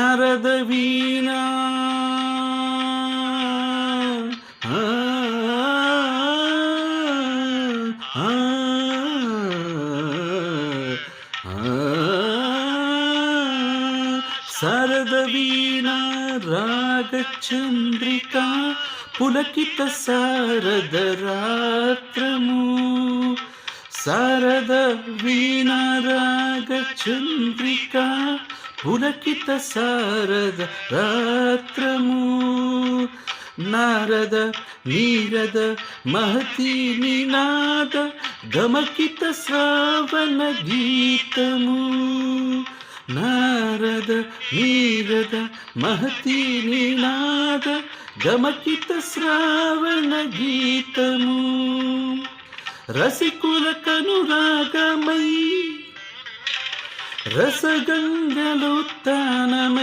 నారద వీణా ఆ, ఆ, ఆ, శారద వీణా రాగచంద్రికా పులకిత శారద రాత్రము శారద వీణా రాగచంద్రికా పులకిత శారద రాత్రము నారద నీరద మహతి నినాద గమకిత శ్రావణ గీతము నారద నీరద మహతి నినాద గమకిత శ్రావణ గీతము రసికుల కనురాగమై రసగంగలు తానమై